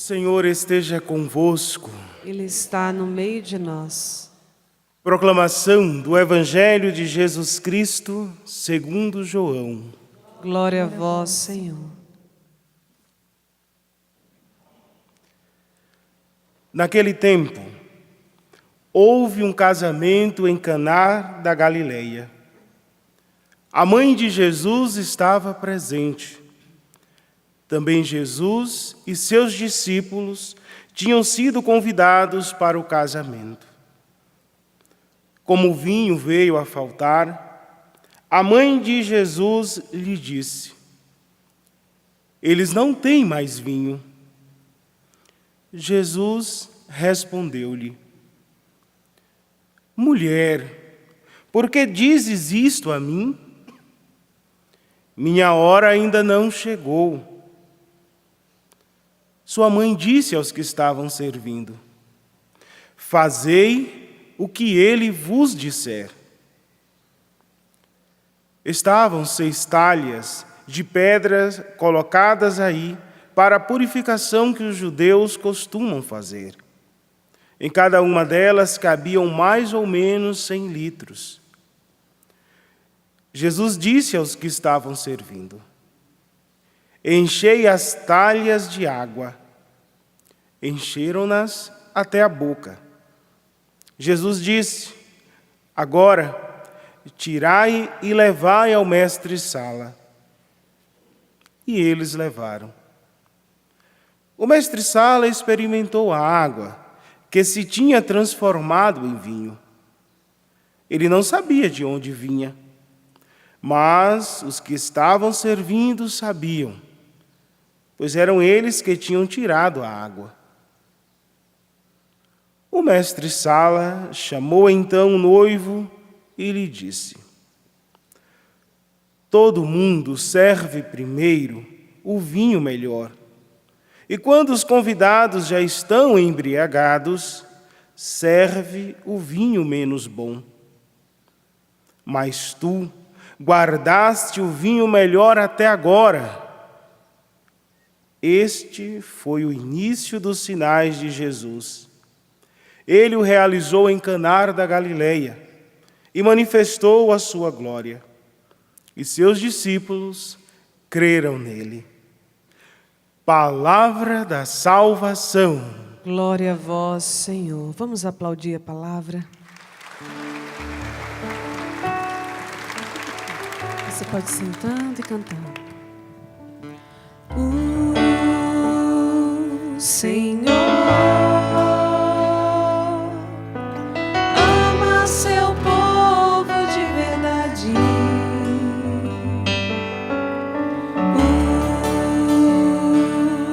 Senhor esteja convosco. Ele está no meio de nós. Proclamação do Evangelho de Jesus Cristo, segundo João. Glória a vós, Senhor. Naquele tempo, houve um casamento em Caná da Galileia. A mãe de Jesus estava presente. Também Jesus e seus discípulos tinham sido convidados para o casamento. Como o vinho veio a faltar, a mãe de Jesus lhe disse: "Eles não têm mais vinho." Jesus respondeu-lhe: "Mulher, por que dizes isto a mim? Minha hora ainda não chegou." Sua mãe disse aos que estavam servindo: "Fazei o que ele vos disser." Estavam 6 talhas de pedras colocadas aí para a purificação que os judeus costumam fazer. Em cada uma delas cabiam mais ou menos 100 litros. Jesus disse aos que estavam servindo: "Enchei as talhas de água." Encheram-nas até a boca. Jesus disse: "Agora, tirai e levai ao mestre-sala." E eles levaram. O mestre-sala experimentou a água, que se tinha transformado em vinho. Ele não sabia de onde vinha, mas os que estavam servindo sabiam, pois eram eles que tinham tirado a água. O mestre-sala chamou então o noivo e lhe disse: "Todo mundo serve primeiro o vinho melhor, e quando os convidados já estão embriagados, serve o vinho menos bom. Mas tu guardaste o vinho melhor até agora." Este foi o início dos sinais de Jesus. Ele o realizou em Caná da Galileia e manifestou a sua glória. E seus discípulos creram nele. Palavra da salvação. Glória a vós, Senhor. Vamos aplaudir a palavra. Você pode ir sentando e cantando. O Senhor ama seu povo de verdade.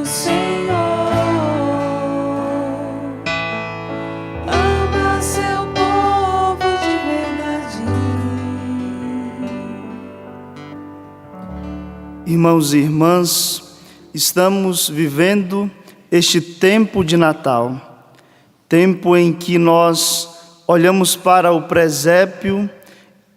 O Senhor ama seu povo de verdade. Irmãos e irmãs, estamos vivendo este tempo de Natal, tempo em que nós olhamos para o presépio,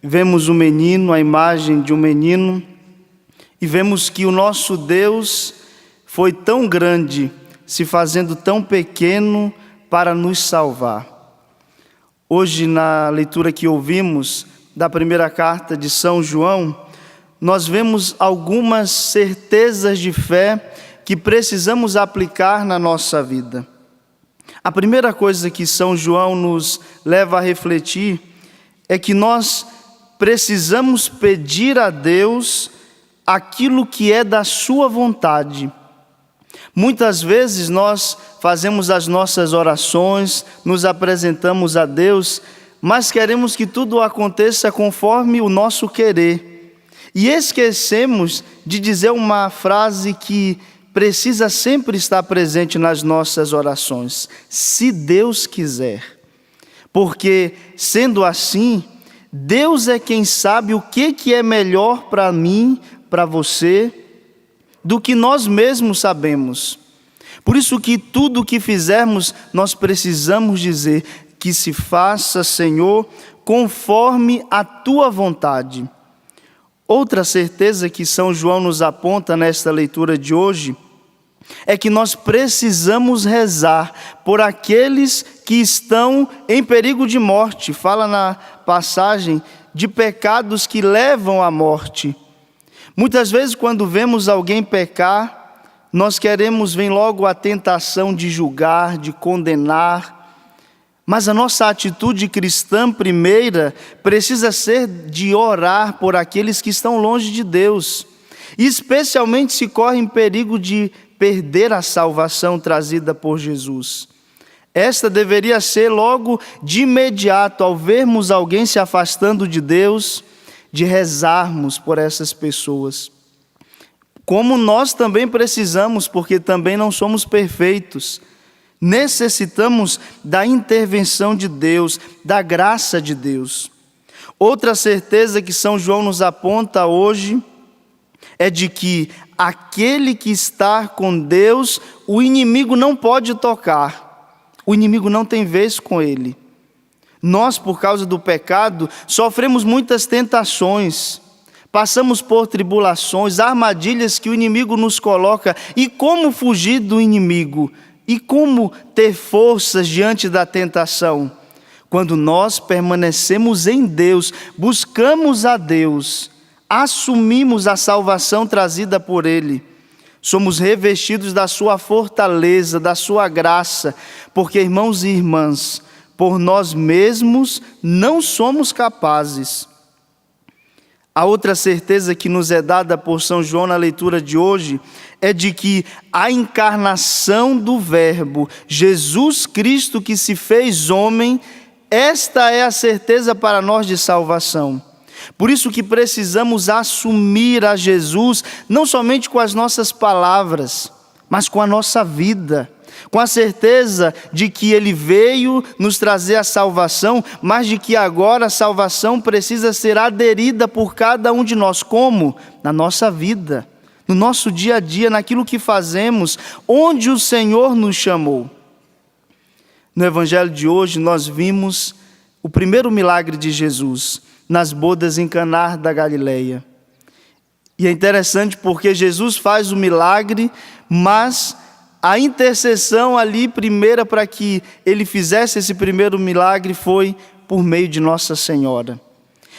vemos o menino, a imagem de um menino, e vemos que o nosso Deus foi tão grande, se fazendo tão pequeno para nos salvar. Hoje, na leitura que ouvimos da primeira carta de São João, nós vemos algumas certezas de fé que precisamos aplicar na nossa vida. A primeira coisa que São João nos leva a refletir é que nós precisamos pedir a Deus aquilo que é da sua vontade. Muitas vezes nós fazemos as nossas orações, nos apresentamos a Deus, mas queremos que tudo aconteça conforme o nosso querer. E esquecemos de dizer uma frase que precisa sempre estar presente nas nossas orações: se Deus quiser. Porque, sendo assim, Deus é quem sabe o que é melhor para mim, para você, do que nós mesmos sabemos. Por isso que tudo o que fizermos, nós precisamos dizer: que se faça, Senhor, conforme a tua vontade. Outra certeza que São João nos aponta nesta leitura de hoje é que nós precisamos rezar por aqueles que estão em perigo de morte. Fala na passagem de pecados que levam à morte. Muitas vezes, quando vemos alguém pecar, nós vem logo a tentação de julgar, de condenar. Mas a nossa atitude cristã primeira precisa ser de orar por aqueles que estão longe de Deus, e especialmente se correm perigo de perder a salvação trazida por Jesus. Esta deveria ser logo de imediato, ao vermos alguém se afastando de Deus, de rezarmos por essas pessoas. Como nós também precisamos, porque também não somos perfeitos. Necessitamos da intervenção de Deus, da graça de Deus. Outra certeza que São João nos aponta hoje é de que aquele que está com Deus, o inimigo não pode tocar. O inimigo não tem vez com ele. Nós, por causa do pecado, sofremos muitas tentações, passamos por tribulações, armadilhas que o inimigo nos coloca. E como fugir do inimigo? E como ter forças diante da tentação? Quando nós permanecemos em Deus, buscamos a Deus, assumimos a salvação trazida por Ele, somos revestidos da sua fortaleza, da sua graça, porque, irmãos e irmãs, por nós mesmos não somos capazes. A outra certeza que nos é dada por São João na leitura de hoje é de que a encarnação do Verbo, Jesus Cristo que se fez homem, esta é a certeza para nós de salvação. Por isso que precisamos assumir a Jesus, não somente com as nossas palavras, mas com a nossa vida, com a certeza de que Ele veio nos trazer a salvação, mas de que agora a salvação precisa ser aderida por cada um de nós. Como? Na nossa vida, no nosso dia a dia, naquilo que fazemos, onde o Senhor nos chamou. No Evangelho de hoje nós vimos o primeiro milagre de Jesus, nas bodas em Caná da Galileia. E é interessante porque Jesus faz o milagre, mas a intercessão ali primeira para que ele fizesse esse primeiro milagre foi por meio de Nossa Senhora.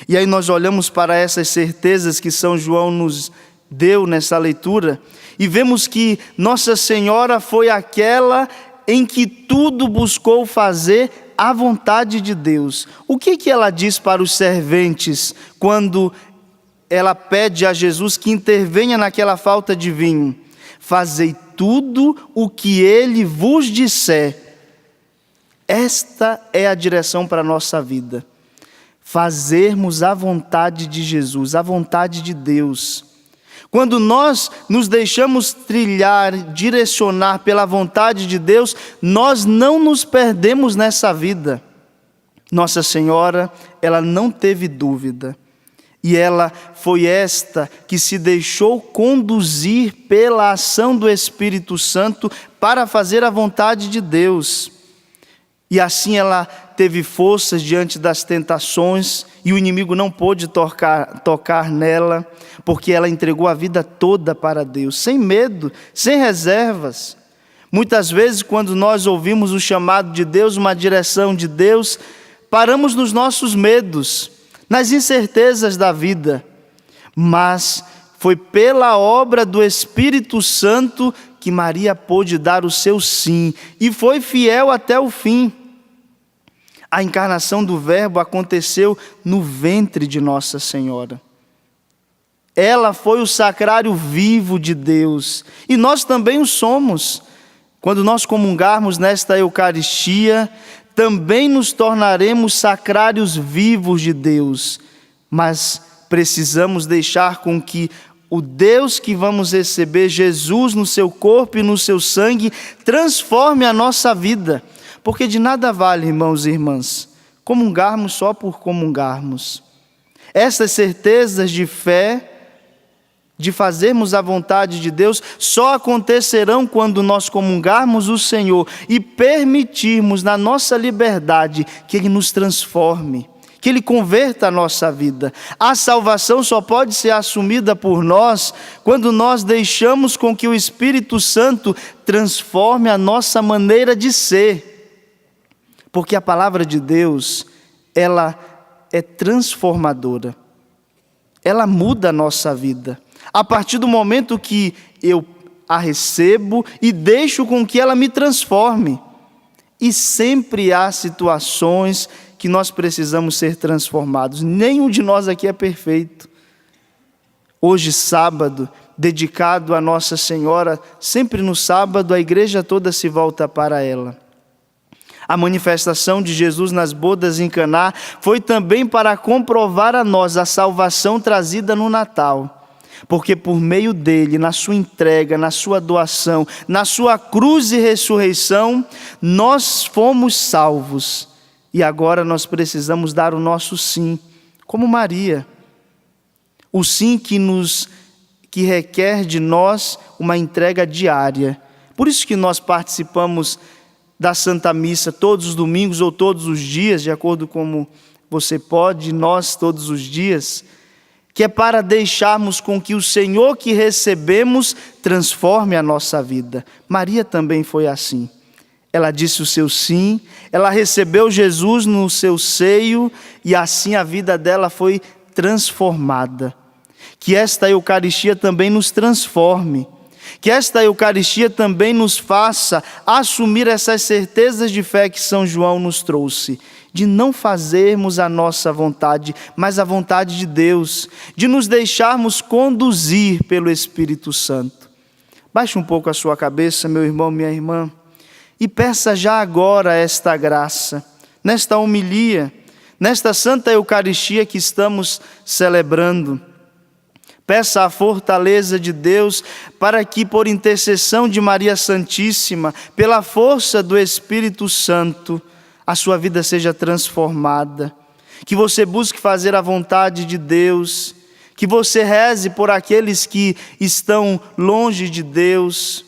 E aí nós olhamos para essas certezas que São João nos deu nessa leitura e vemos que Nossa Senhora foi aquela em que tudo buscou fazer a vontade de Deus. O que ela diz para os serventes quando ela pede a Jesus que intervenha naquela falta de vinho? Fazei tudo o que Ele vos disser. Esta é a direção para a nossa vida. Fazermos a vontade de Jesus, a vontade de Deus. Quando nós nos deixamos trilhar, direcionar pela vontade de Deus, nós não nos perdemos nessa vida. Nossa Senhora, ela não teve dúvida. E ela foi esta que se deixou conduzir pela ação do Espírito Santo para fazer a vontade de Deus. E assim ela teve forças diante das tentações e o inimigo não pôde tocar nela, porque ela entregou a vida toda para Deus, sem medo, sem reservas. Muitas vezes, quando nós ouvimos o chamado de Deus, uma direção de Deus, paramos nos nossos medos, nas incertezas da vida. Mas foi pela obra do Espírito Santo que Maria pôde dar o seu sim, e foi fiel até o fim. A encarnação do Verbo aconteceu no ventre de Nossa Senhora. Ela foi o sacrário vivo de Deus, e nós também o somos. Quando nós comungarmos nesta Eucaristia, também nos tornaremos sacrários vivos de Deus, mas precisamos deixar com que o Deus que vamos receber, Jesus no seu corpo e no seu sangue, transforme a nossa vida. Porque de nada vale, irmãos e irmãs, comungarmos só por comungarmos. Essas certezas de fé, de fazermos a vontade de Deus, só acontecerão quando nós comungarmos o Senhor e permitirmos na nossa liberdade que Ele nos transforme, que Ele converta a nossa vida. A salvação só pode ser assumida por nós quando nós deixamos com que o Espírito Santo transforme a nossa maneira de ser. Porque a palavra de Deus, ela é transformadora. Ela muda a nossa vida. A partir do momento que eu a recebo e deixo com que ela me transforme. E sempre há situações que nós precisamos ser transformados. Nenhum de nós aqui é perfeito. Hoje, sábado, dedicado a Nossa Senhora, sempre no sábado a igreja toda se volta para ela. A manifestação de Jesus nas bodas em Caná foi também para comprovar a nós a salvação trazida no Natal. Porque por meio dele, na sua entrega, na sua doação, na sua cruz e ressurreição, nós fomos salvos. E agora nós precisamos dar o nosso sim, como Maria. O sim que requer de nós uma entrega diária. Por isso que nós participamos da Santa Missa todos os domingos ou todos os dias, de acordo com como você pode, nós todos os dias, que é para deixarmos com que o Senhor que recebemos transforme a nossa vida. Maria também foi assim. Ela disse o seu sim, ela recebeu Jesus no seu seio e assim a vida dela foi transformada. Que esta Eucaristia também nos transforme. Que esta Eucaristia também nos faça assumir essas certezas de fé que São João nos trouxe. De não fazermos a nossa vontade, mas a vontade de Deus, de nos deixarmos conduzir pelo Espírito Santo. Baixe um pouco a sua cabeça, meu irmão, minha irmã, e peça já agora esta graça, nesta homilia, nesta Santa Eucaristia que estamos celebrando. Peça a fortaleza de Deus para que, por intercessão de Maria Santíssima, pela força do Espírito Santo, a sua vida seja transformada, que você busque fazer a vontade de Deus, que você reze por aqueles que estão longe de Deus,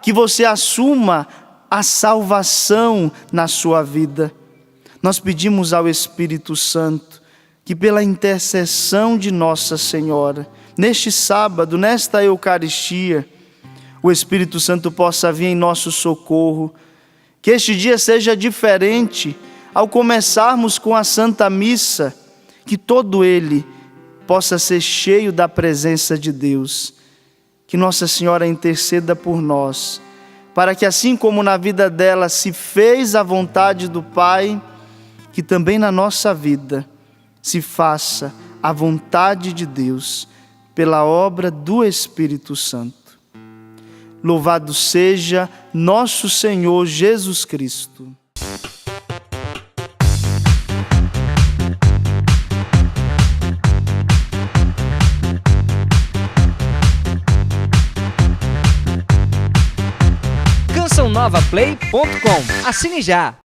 que você assuma a salvação na sua vida. Nós pedimos ao Espírito Santo que pela intercessão de Nossa Senhora, neste sábado, nesta Eucaristia, o Espírito Santo possa vir em nosso socorro. Que este dia seja diferente ao começarmos com a Santa Missa, que todo ele possa ser cheio da presença de Deus. Que Nossa Senhora interceda por nós, para que assim como na vida dela se fez a vontade do Pai, que também na nossa vida se faça a vontade de Deus, pela obra do Espírito Santo. Louvado seja nosso Senhor Jesus Cristo. cançãonovaplay.com. Assine já!